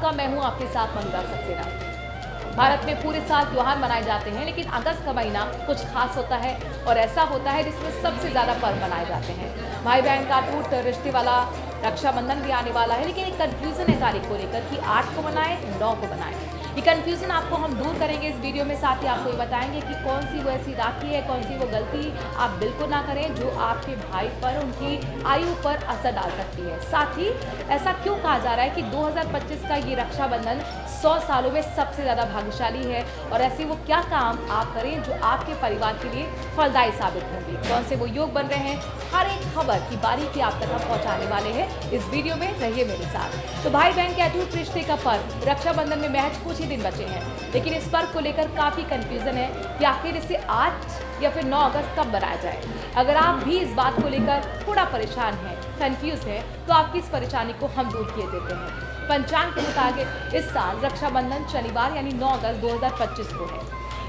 आपका मैं हूं आपके साथ अनुराग सक्सेना। भारत में पूरे साल त्योहार मनाए जाते हैं, लेकिन अगस्त का महीना कुछ खास होता है और ऐसा होता है जिसमें सबसे ज्यादा पर्व मनाए जाते हैं। भाई बहन का अटूट रिश्ते वाला रक्षाबंधन भी आने वाला है, लेकिन एक कंफ्यूजन है तारीख को लेकर कि 8 को मनाएं 9 को मनाएं। ये कंफ्यूजन आपको हम दूर करेंगे इस वीडियो में। साथ ही आपको ये बताएंगे कि कौन सी वो ऐसी राखी है, कौन सी वो गलती आप बिल्कुल ना करें जो आपके भाई पर, उनकी आयु पर असर डाल सकती है। साथ ही ऐसा क्यों कहा जा रहा है कि 2025 का ये रक्षाबंधन 100 सालों में सबसे ज़्यादा भाग्यशाली है, और ऐसे वो क्या काम आप करें जो आपके परिवार के लिए फलदायी साबित होंगे। कौन से वो योग बन रहे हैं, हर एक खबर की बारीकी आप तक हम पहुँचाने वाले हैं इस वीडियो में। रहिए मेरे साथ। तो भाई बहन के अटूट रिश्ते का पर्व रक्षाबंधन में महज कुछ ही दिन बचे हैं, लेकिन इस पर्व को लेकर काफी कंफ्यूजन है कि आखिर इसे 8 या फिर 9 अगस्त कब मनाया जाए। अगर आप भी इस बात को लेकर थोड़ा परेशान हैं, कंफ्यूज हैं, तो आपकी इस परेशानी को हम दूर किए देते हैं। पंचांग के मुताबिक इस साल रक्षाबंधन शनिवार यानी 9 अगस्त 2025 को है।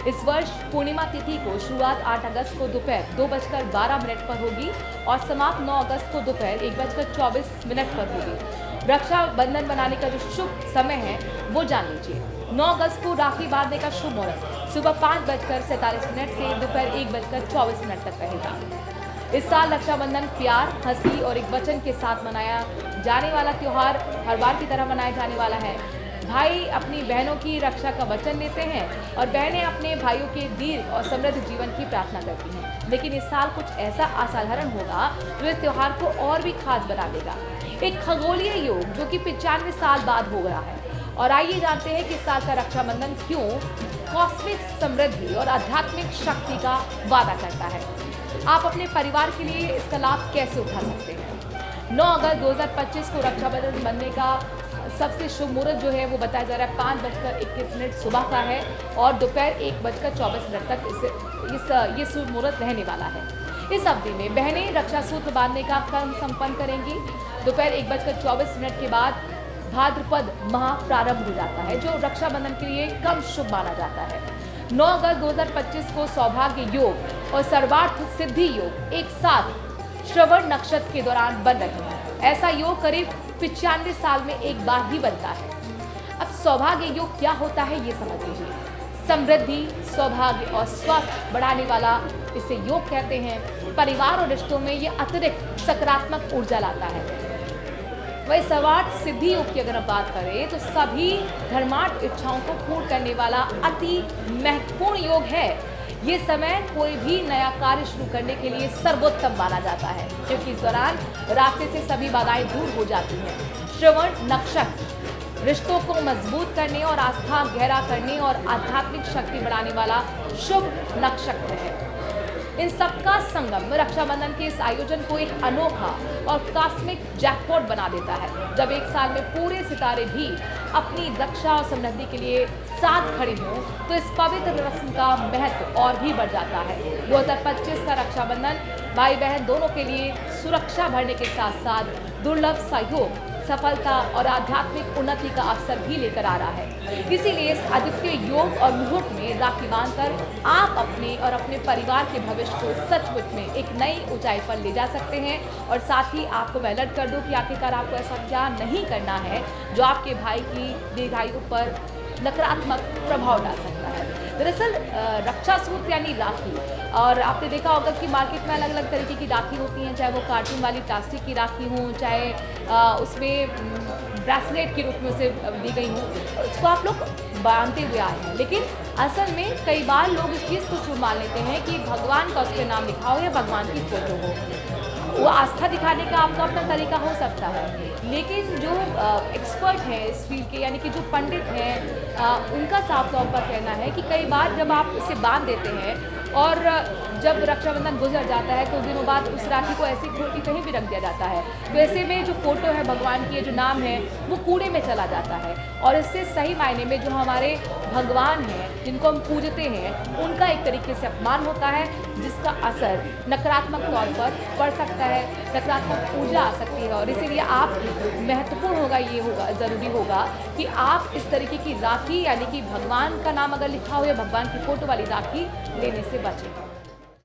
इस वर्ष पूर्णिमा तिथि को शुरुआत 8 अगस्त को दोपहर 2:12 पर होगी और समाप्त 9 अगस्त को दोपहर 1:24 पर होगी। रक्षाबंधन बनाने का जो शुभ समय है वो जान लीजिए। 9 अगस्त को राखी बांधने का शुभ मुहूर्त सुबह 5:47 से दोपहर 1:24 तक रहेगा। इस साल रक्षाबंधन प्यार, हंसी और एक वचन के साथ मनाया जाने वाला त्योहार हर बार की तरह मनाया जाने वाला है। भाई अपनी बहनों की रक्षा का वचन लेते हैं और बहनें अपने भाइयों के दीर्घ और समृद्ध जीवन की प्रार्थना करती हैं। लेकिन इस साल कुछ ऐसा असाधारण होगा जो इस त्योहार को और भी खास बना देगा। एक खगोलीय योग जो कि 95 साल बाद हो रहा है। और आइए जानते हैं कि इस साल का रक्षाबंधन क्यों कॉस्मिक समृद्धि और आध्यात्मिक शक्ति का वादा करता है। आप अपने परिवार के लिए इसका लाभ कैसे उठा सकते हैं। 9 अगस्त 2025 को रक्षाबंधन बनने का सबसे शुभ मुहूर्त जो है वो बताया जा रहा है 5:21 सुबह का है और दोपहर 1:24 तक ये शुभ मुहूर्त रहने वाला है। इस अवधि में बहनें रक्षा सूत्र बांधने का कर्म संपन्न करेंगी। दोपहर 1:24 के बाद भाद्रपद माह प्रारंभ हो जाता है, जो रक्षाबंधन के लिए कम शुभ माना जाता है। 9 अगस्त 2025 को सौभाग्य योग और सर्वार्थ सिद्धि योग एक साथ श्रवण नक्षत्र के दौरान बन रहे हैं। ऐसा योग करीब 95 साल में एक बार ही बनता है। अब सौभाग्य योग क्या होता है ये समझ लीजिए। समृद्धि, सौभाग्य और स्वास्थ्य बढ़ाने वाला इसे योग कहते हैं। परिवार और रिश्तों में ये अतिरिक्त सकारात्मक ऊर्जा लाता है। वही सर्वार्थ सिद्धि योग की अगर हम बात करें तो सभी धर्मार्थ इच्छाओं को पूर्ण करने वाला अति महत्वपूर्ण योग है। ये समय कोई भी नया कार्य शुरू करने के लिए सर्वोत्तम माना जाता है, क्योंकि इस दौरान रास्ते से सभी बाधाएं दूर हो जाती हैं। श्रवण नक्षत्र रिश्तों को मजबूत करने और आस्था गहरा करने और आध्यात्मिक शक्ति बढ़ाने वाला शुभ नक्षत्र है। इन सबका संगम रक्षाबंधन के इस आयोजन को एक अनोखा और कॉस्मिक जैकपॉट बना देता है। जब एक साल में पूरे सितारे भी अपनी रक्षा और समृद्धि के लिए साथ खड़े हों तो इस पवित्र रस्म का महत्व और भी बढ़ जाता है। 2025 का रक्षाबंधन भाई बहन दोनों के लिए सुरक्षा बढ़ने के साथ साथ दुर्लभ सहयोग, सफलता और आध्यात्मिक उन्नति का अवसर भी लेकर आ रहा है। इसीलिए इस अद्वितीय योग और मुहूर्त में राखी बांधकर आप अपने और अपने परिवार के भविष्य को सचमुच में एक नई ऊंचाई पर ले जा सकते हैं। और साथ ही आपको मैं अलर्ट कर दूं कि आखिरकार आपको ऐसा क्या नहीं करना है जो आपके भाई की दीर्घायु पर नकारात्मक प्रभाव डाल सकता है। दरअसल रक्षा सूत्र यानी राखी, और आपने देखा होगा कि मार्केट में अलग अलग तरीके की राखी होती हैं, चाहे वो कार्टून वाली प्लास्टिक की राखी हो, चाहे उसमें ब्रेसलेट के रूप में उसे दी गई हो, उसको आप लोग बांधते हुए आए हैं। लेकिन असल में कई बार लोग इस चीज़ को शुभ मान लेते हैं कि भगवान का उस पर नाम लिखा हो या भगवान की फोटो हो। वो आस्था दिखाने का आपका अपना तरीका हो सकता है, लेकिन जो एक्सपर्ट हैं इस फील्ड के, यानी कि जो पंडित हैं, उनका साफ तौर पर कहना है कि कई बार जब आप इसे बांध देते हैं और जब रक्षाबंधन गुजर जाता है कुछ दिनों बाद उस राखी को ऐसी खोल के कहीं भी रख दिया जाता है, तो ऐसे में जो फोटो है भगवान की, जो नाम है, वो कूड़े में चला जाता है। और इससे सही मायने में जो हमारे भगवान हैं जिनको हम पूजते हैं उनका एक तरीके से अपमान होता है, जिसका असर नकारात्मक तौर पर पड़ सकता है, नकारात्मक ऊर्जा आ सकती है। और इसीलिए आप महत्वपूर्ण होगा, ये होगा, ज़रूरी होगा कि आप इस तरीके की राखी, यानी कि भगवान का नाम अगर लिखा हो या भगवान की फोटो वाली राखी लेने से बचें।